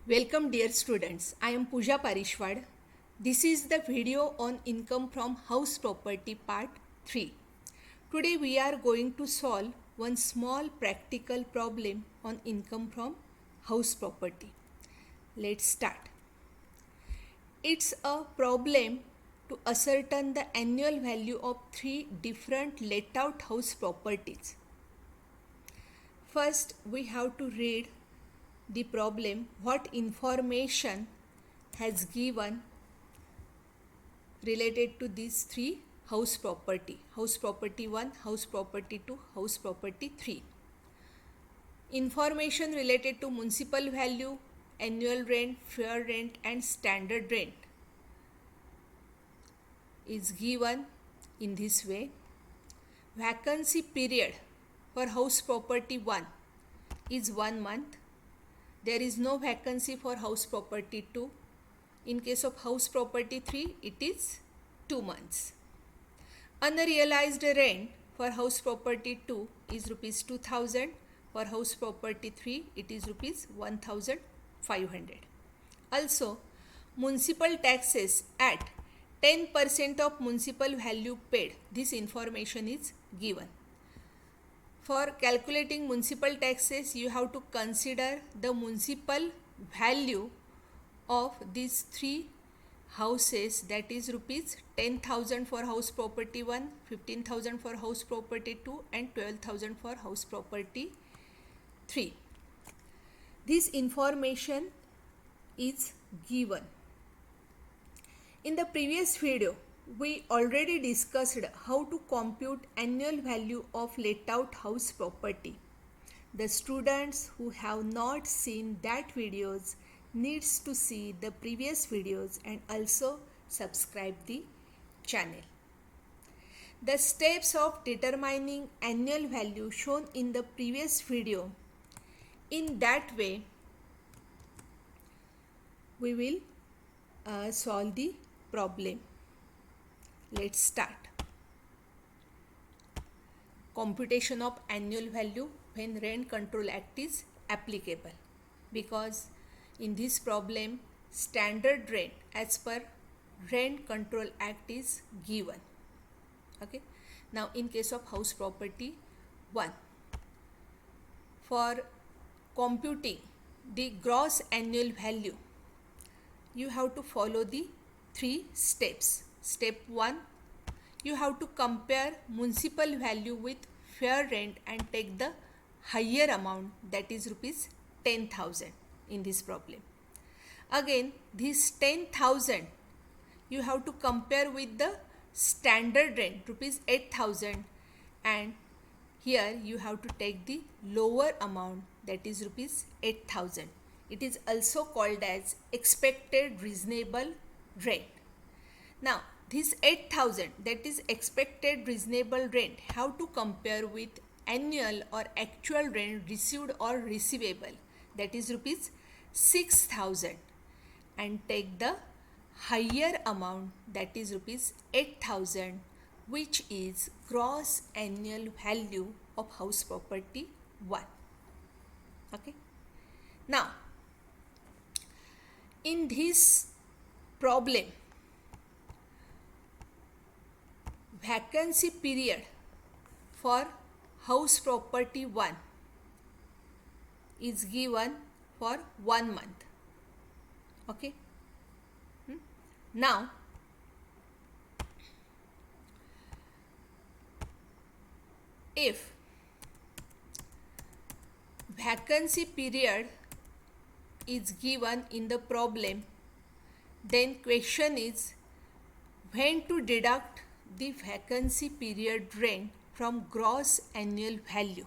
Welcome dear students, I am Pooja Parishwad. This is the video on income from house property part 3. Today we are going to solve one small practical problem on income from house property. Let's start. It's a problem to ascertain the annual value of 3 different let out house properties. First, we have to read the problem, what information has given related to these 3 house property 1, house property 2, house property 3. Information related to municipal value, annual rent, fair rent and standard rent is given in this way. Vacancy period for house property 1 is 1 month. There is no vacancy for house property 2. In case of house property 3, it is 2 months. Unrealized rent for house property 2 is rupees 2000. For house property 3, it is rupees 1500. Also, municipal taxes at 10% of municipal value paid. This information is given. For calculating municipal taxes, you have to consider the municipal value of these 3 houses, that is rupees 10,000 for house property 1, 15,000 for house property 2 and 12,000 for house property 3. This information is given. In the previous video, we already discussed how to compute annual value of let out house property. The students who have not seen that videos needs to see the previous videos and also subscribe the channel. The steps of determining annual value shown in the previous video. In that way, we will solve the problem. Let's start. Computation of annual value when Rent Control Act is applicable, because in this problem standard rent as per Rent Control Act is given. Okay. Now in case of house property 1, for computing the gross annual value, you have to follow the 3 steps. Step 1, you have to compare municipal value with fair rent and take the higher amount, that is rupees 10,000 in this problem. Again, this 10,000 you have to compare with the standard rent rupees 8,000, and here you have to take the lower amount, that is rupees 8,000. It is also called as expected reasonable rent. Now this 8,000, that is expected reasonable rent, how to compare with annual or actual rent received or receivable, that is rupees 6,000, and take the higher amount, that is rupees 8,000, which is gross annual value of house property 1. Okay. Now in this problem, vacancy period for house property 1 is given for 1 month. Okay. Now if vacancy period is given in the problem, then question is when to deduct the vacancy period rent from gross annual value.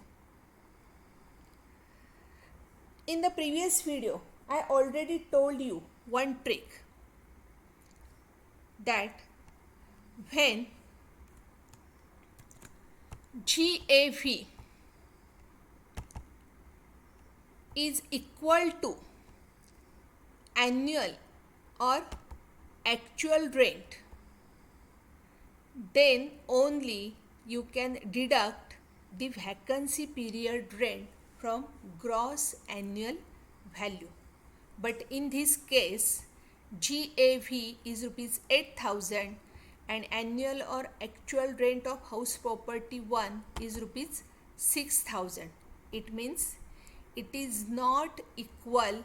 In the previous video, I already told you one trick, that when GAV is equal to annual or actual rent, then only you can deduct the vacancy period rent from gross annual value. but in this case GAV is rupees 8,000 and annual or actual rent of house property 1 is rupees 6,000. It means it is not equal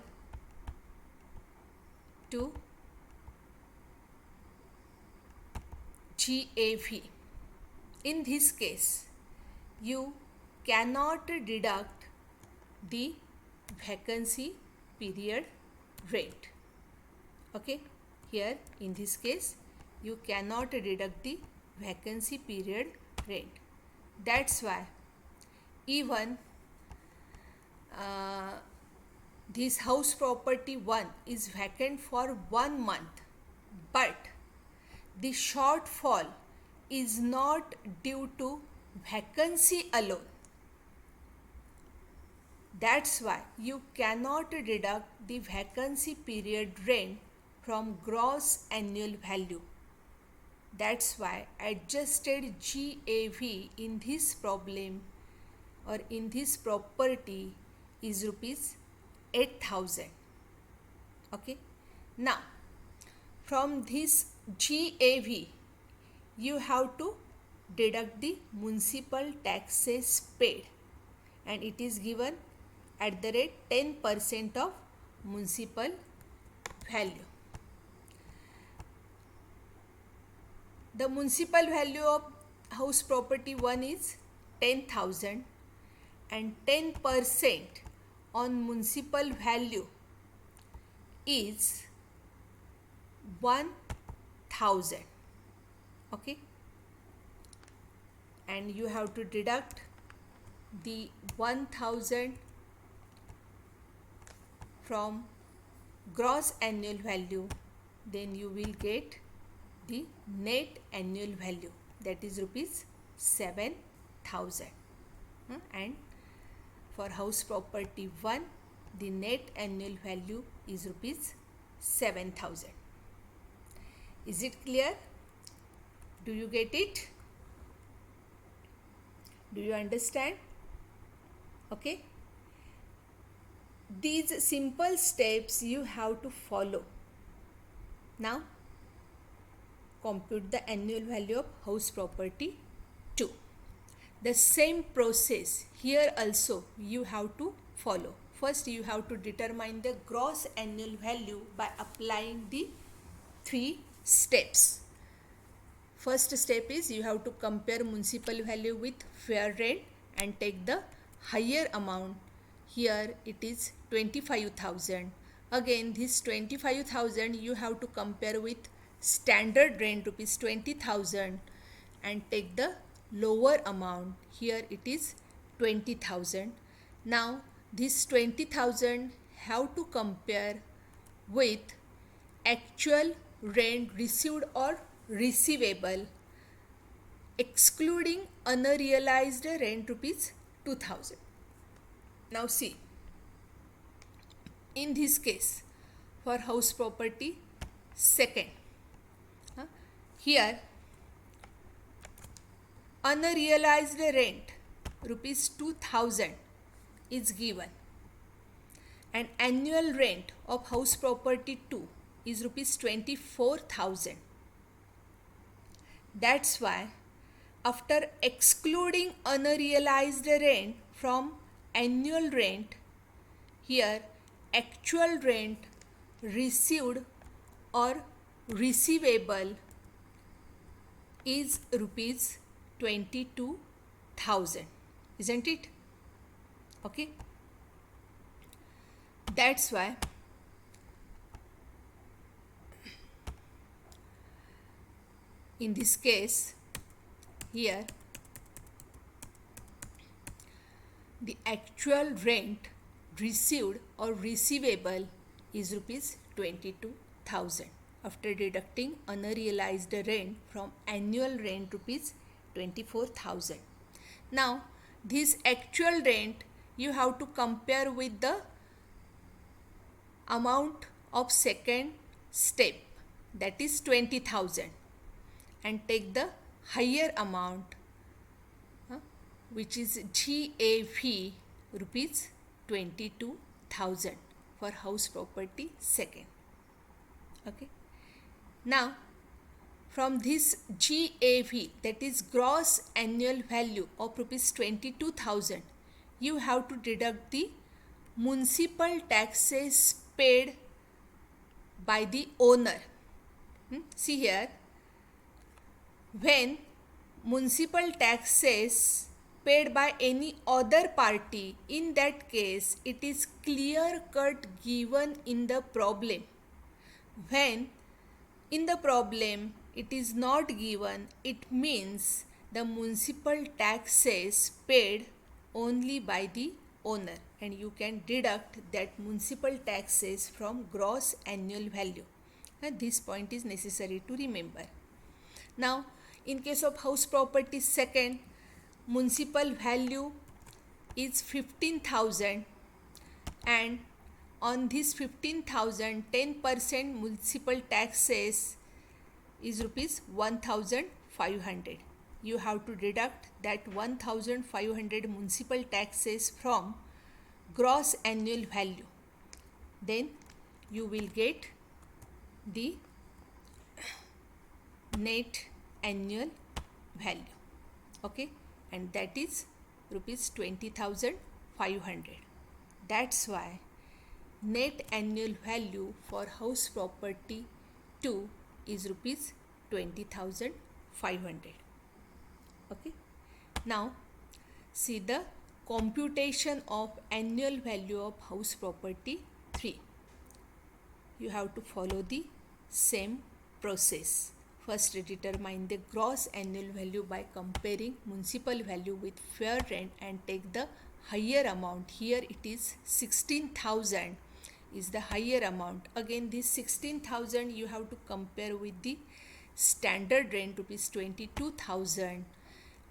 to GAV. In this case, you cannot deduct the vacancy period rent. Okay, here in this case, you cannot deduct the vacancy period rent. That's why even this house property 1 is vacant for 1 month, but the shortfall is not due to vacancy alone. That's why you cannot deduct the vacancy period rent from gross annual value. That's why adjusted GAV in this problem or in this property is rupees 8,000. Okay. Now, from this GAV, you have to deduct the municipal taxes paid, and it is given at the rate 10% of municipal value. The municipal value of house property 1 is 10,000 and 10% on municipal value is 1,000. Okay, and you have to deduct the 1,000 from gross annual value, then you will get the net annual value, that is rupees 7,000. And for house property 1, the net annual value is rupees 7,000. Is it clear? Do you get it? Do you understand? Okay. These simple steps you have to follow. Now, compute the annual value of house property 2. The same process here also you have to follow. First, you have to determine the gross annual value by applying the 3 steps. First step is you have to compare municipal value with fair rent and take the higher amount. Here it is 25,000. Again, this 25,000 you have to compare with standard rent rupees 20,000 and take the lower amount. Here it is 20,000. Now this 20,000 have to compare with actual rent received or receivable excluding unrealized rent rupees 2,000. Now see, in this case for house property 2nd, here unrealized rent rupees 2,000 is given and annual rent of house property 2 is rupees 24,000. That's why after excluding unrealized rent from annual rent, here actual rent received or receivable is rupees 22,000, isn't it? Okay, that's why in this case here the actual rent received or receivable is rupees 22,000 after deducting unrealized rent from annual rent rupees 24,000. Now this actual rent you have to compare with the amount of second step, that is 20,000, and take the higher amount which is GAV rupees 22,000 for house property second. Okay. Now from this GAV, that is gross annual value of rupees 22,000, you have to deduct the municipal taxes paid by the owner. See here, when municipal taxes paid by any other party, in that case it is clear cut given in the problem. When in the problem it is not given, it means the municipal taxes paid only by the owner, and you can deduct that municipal taxes from gross annual value. And this point is necessary to remember. Now in case of house property second, municipal value is 15,000, and on this 15,000, 10% municipal taxes is rupees 1,500. You have to deduct that 1,500 municipal taxes from gross annual value. Then you will get the net annual value. Okay, and that is rupees 20,500. That's why net annual value for house property 2 is rupees 20,500. Okay. Now see the computation of annual value of house property 3. You have to follow the same process. First determine the gross annual value by comparing municipal value with fair rent and take the higher amount. Here it is 16,000 is the higher amount. Again this 16,000 you have to compare with the standard rent rupees 22,000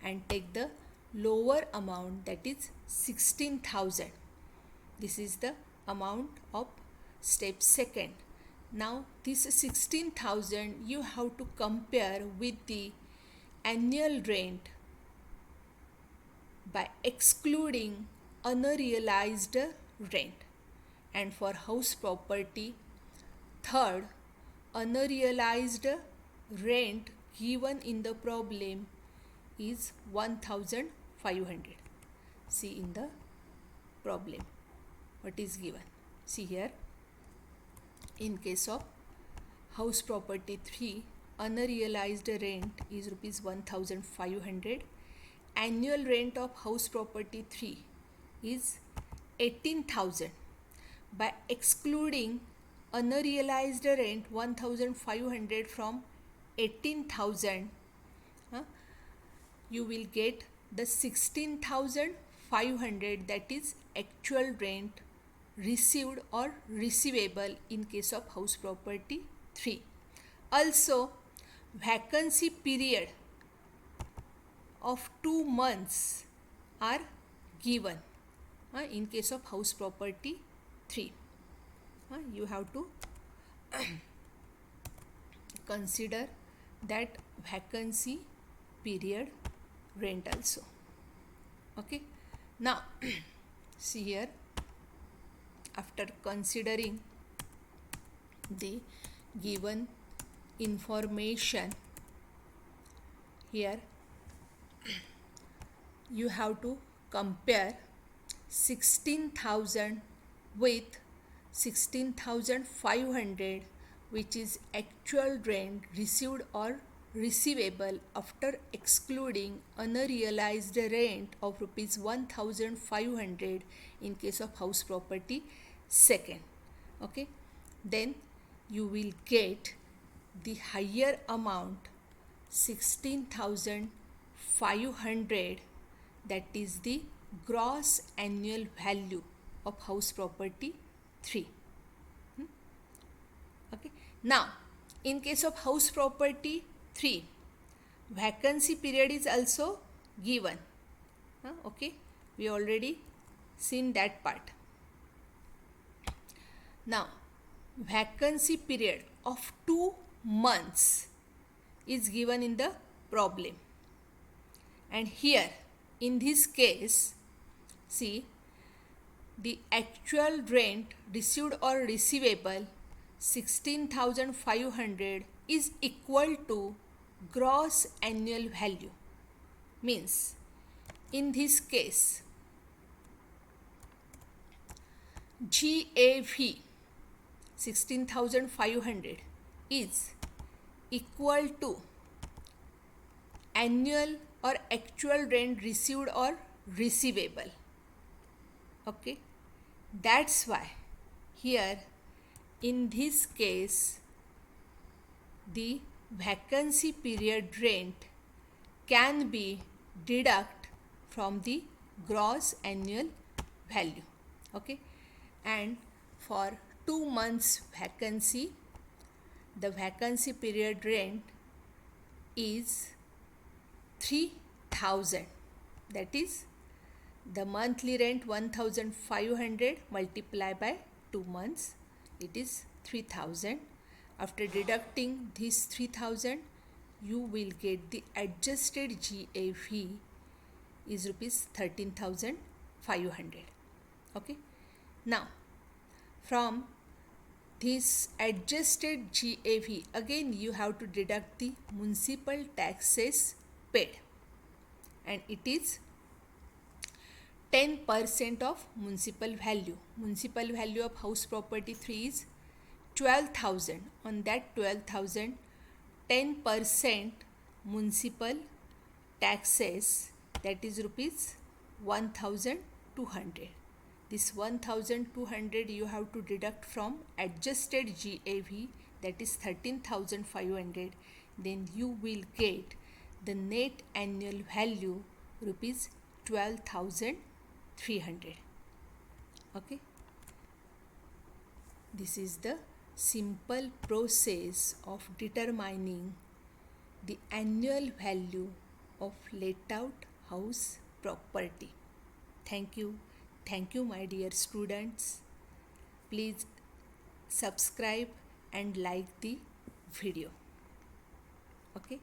and take the lower amount, that is 16,000. This is the amount of step second. Now this 16,000 you have to compare with the annual rent by excluding unrealized rent. And for house property third, unrealized rent given in the problem is 1,500. See in the problem what is given. See here, in case of house property 3, unrealized rent is rupees 1,500. Annual rent of house property 3 is 18,000. By excluding unrealized rent 1,500 from 18,000, you will get the 16,500, that is actual rent received or receivable in case of house property 3. Also vacancy period of 2 months are given in case of house property 3. You have to consider that vacancy period rent also. Okay. Now see here, after considering the given information, here you have to compare 16,000 with 16,500, which is actual rent received or receivable after excluding unrealized rent of rupees 1,500 in case of house property second. Okay, then you will get the higher amount 16,500, that is the gross annual value of house property 3. Okay, now in case of house property 3, vacancy period is also given. Okay, we already seen that part. Now vacancy period of 2 months is given in the problem, and here in this case, see, the actual rent received or receivable 16,500 is equal to gross annual value. Means in this case GAV 16,500 is equal to annual or actual rent received or receivable. Okay, that's why here in this case the vacancy period rent can be deduct from the gross annual value. Okay, and for 2 months vacancy, the vacancy period rent is 3,000. That is the monthly rent 1,500 multiplied by 2 months, it is 3,000. After deducting this 3,000, you will get the adjusted GAV is rupees 13,500. Okay, now from this adjusted GAV, again you have to deduct the municipal taxes paid, and it is 10% of municipal value. Municipal value of house property 3 is 12,000. On that 12,000, 10% municipal taxes, that is rupees 1,200. This 1,200 you have to deduct from adjusted GAV, that is 13,500. Then you will get the net annual value rupees 12,300. Okay, this is the simple process of determining the annual value of let out house property. Thank you my dear students. Please subscribe and like the video. Okay.